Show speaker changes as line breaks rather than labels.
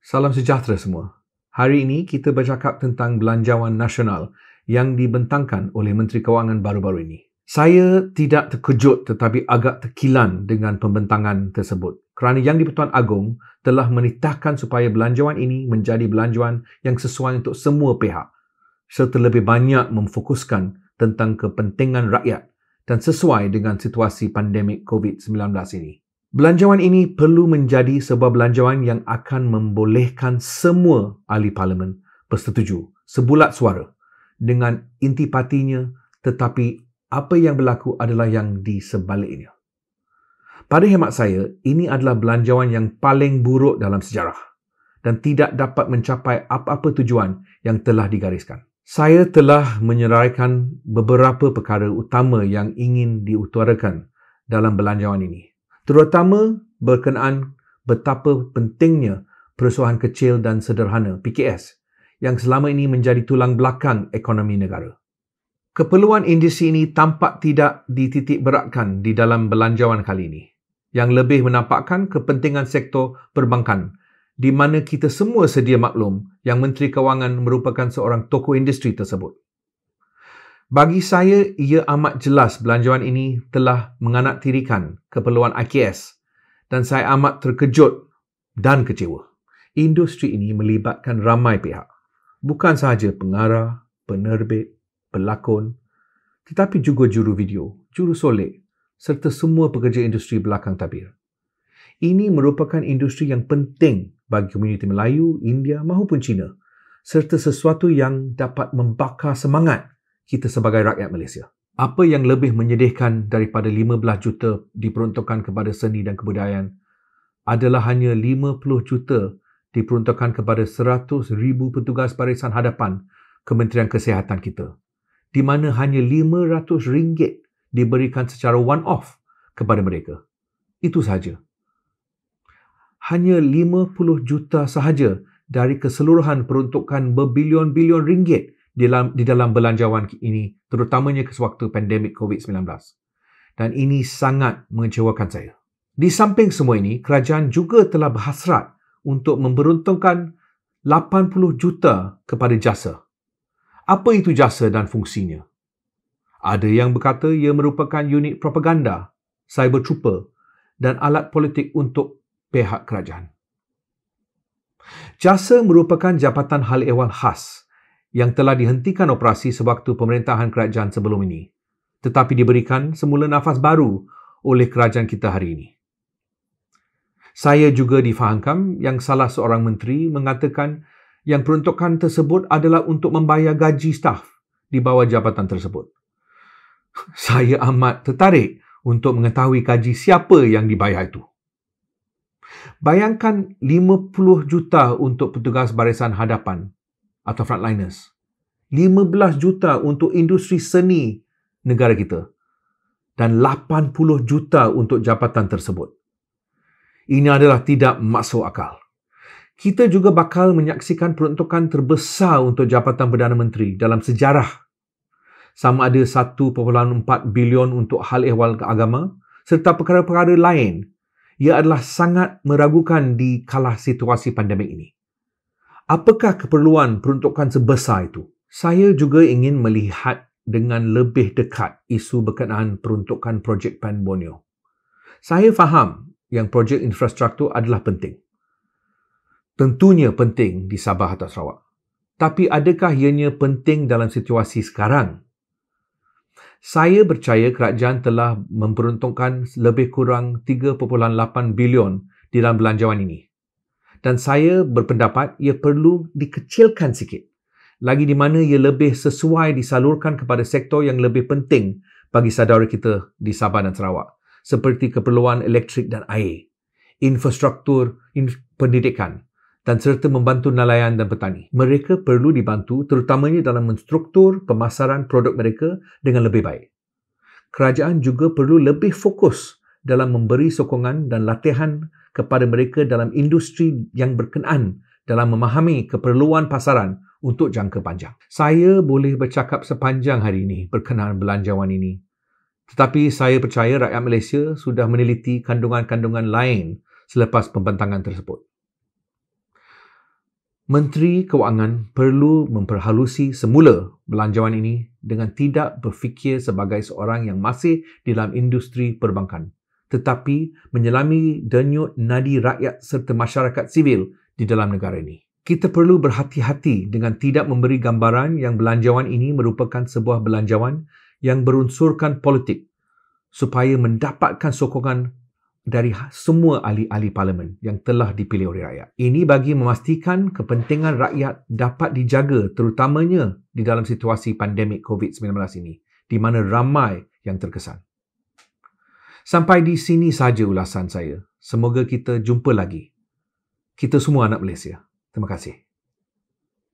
Salam sejahtera semua. Hari ini kita bercakap tentang belanjawan nasional yang dibentangkan oleh Menteri Kewangan baru-baru ini. Saya tidak terkejut tetapi agak terkilan dengan pembentangan tersebut kerana Yang di-Pertuan Agong telah menitahkan supaya belanjawan ini menjadi belanjawan yang sesuai untuk semua pihak serta lebih banyak memfokuskan tentang kepentingan rakyat dan sesuai dengan situasi pandemik COVID-19 ini. Belanjawan ini perlu menjadi sebuah belanjawan yang akan membolehkan semua ahli parlimen bersetuju sebulat suara dengan intipatinya, tetapi apa yang berlaku adalah yang di sebaliknya. Pada hemat saya, ini adalah belanjawan yang paling buruk dalam sejarah dan tidak dapat mencapai apa-apa tujuan yang telah digariskan. Saya telah menyeraikan beberapa perkara utama yang ingin diutarakan dalam belanjawan ini, terutama berkenaan betapa pentingnya perusahaan kecil dan sederhana (PKS) yang selama ini menjadi tulang belakang ekonomi negara. Keperluan industri ini tampak tidak dititik beratkan di dalam belanjawan kali ini, yang lebih menampakkan kepentingan sektor perbankan, di mana kita semua sedia maklum yang Menteri Kewangan merupakan seorang tokoh industri tersebut. Bagi saya, ia amat jelas belanjawan ini telah menganaktirikan keperluan IKS dan saya amat terkejut dan kecewa. Industri ini melibatkan ramai pihak, bukan sahaja pengarah, penerbit, pelakon, tetapi juga juru video, juru solek serta semua pekerja industri belakang tabir. Ini merupakan industri yang penting bagi komuniti Melayu, India maupun Cina serta sesuatu yang dapat membakar semangat kita sebagai rakyat Malaysia. Apa yang lebih menyedihkan daripada 15 juta diperuntukkan kepada seni dan kebudayaan adalah hanya 50 juta diperuntukkan kepada 100,000 petugas barisan hadapan Kementerian Kesihatan kita, di mana hanya RM500 diberikan secara one-off kepada mereka. Itu sahaja. Hanya 50 juta sahaja dari keseluruhan peruntukan berbilion-bilion ringgit di dalam belanjawan ini, terutamanya sewaktu pandemik COVID-19. Dan ini sangat mengecewakan saya. Di samping semua ini, kerajaan juga telah berhasrat untuk memperuntukkan 80 juta kepada jasa. Apa itu jasa dan fungsinya? Ada yang berkata ia merupakan unit propaganda, cyber trooper dan alat politik untuk pihak kerajaan. Jasa merupakan jabatan hal ehwal khas yang telah dihentikan operasi sewaktu pemerintahan kerajaan sebelum ini, tetapi diberikan semula nafas baru oleh kerajaan kita hari ini. Saya juga difahamkan yang salah seorang menteri mengatakan yang peruntukan tersebut adalah untuk membayar gaji staf di bawah jabatan tersebut. Saya amat tertarik untuk mengetahui gaji siapa yang dibayar itu. Bayangkan 50 juta untuk petugas barisan hadapan atau frontliners, 15 juta untuk industri seni negara kita dan 80 juta untuk jabatan tersebut. Ini adalah tidak masuk akal. Kita juga bakal menyaksikan peruntukan terbesar untuk Jabatan Perdana Menteri dalam sejarah. Sama ada 1.4 bilion untuk hal ehwal agama serta perkara-perkara lain. Ia adalah sangat meragukan di kala situasi pandemik ini. Apakah keperluan peruntukan sebesar itu? Saya juga ingin melihat dengan lebih dekat isu berkenaan peruntukan projek PAN Borneo. Saya faham yang projek infrastruktur adalah penting. Tentunya penting di Sabah atau Sarawak. Tapi adakah ianya penting dalam situasi sekarang? Saya percaya kerajaan telah memperuntukkan lebih kurang 3.8 bilion di dalam belanjawan ini. Dan saya berpendapat ia perlu dikecilkan sikit, lagi di mana ia lebih sesuai disalurkan kepada sektor yang lebih penting bagi saudara kita di Sabah dan Sarawak, seperti keperluan elektrik dan air, infrastruktur pendidikan, dan serta membantu nelayan dan petani. Mereka perlu dibantu terutamanya dalam menstruktur pemasaran produk mereka dengan lebih baik. Kerajaan juga perlu lebih fokus dalam memberi sokongan dan latihan kepada mereka dalam industri yang berkenaan dalam memahami keperluan pasaran untuk jangka panjang. Saya boleh bercakap sepanjang hari ini berkenaan belanjawan ini. Tetapi saya percaya rakyat Malaysia sudah meneliti kandungan-kandungan lain selepas pembentangan tersebut. Menteri Kewangan perlu memperhalusi semula belanjawan ini dengan tidak berfikir sebagai seorang yang masih di dalam industri perbankan, tetapi menyelami denyut nadi rakyat serta masyarakat sivil di dalam negara ini. Kita perlu berhati-hati dengan tidak memberi gambaran yang belanjawan ini merupakan sebuah belanjawan yang berunsurkan politik supaya mendapatkan sokongan dari semua ahli-ahli parlimen yang telah dipilih oleh rakyat. Ini bagi memastikan kepentingan rakyat dapat dijaga terutamanya di dalam situasi pandemik COVID-19 ini, di mana ramai yang terkesan. Sampai di sini saja ulasan saya. Semoga kita jumpa lagi. Kita semua anak Malaysia. Terima kasih.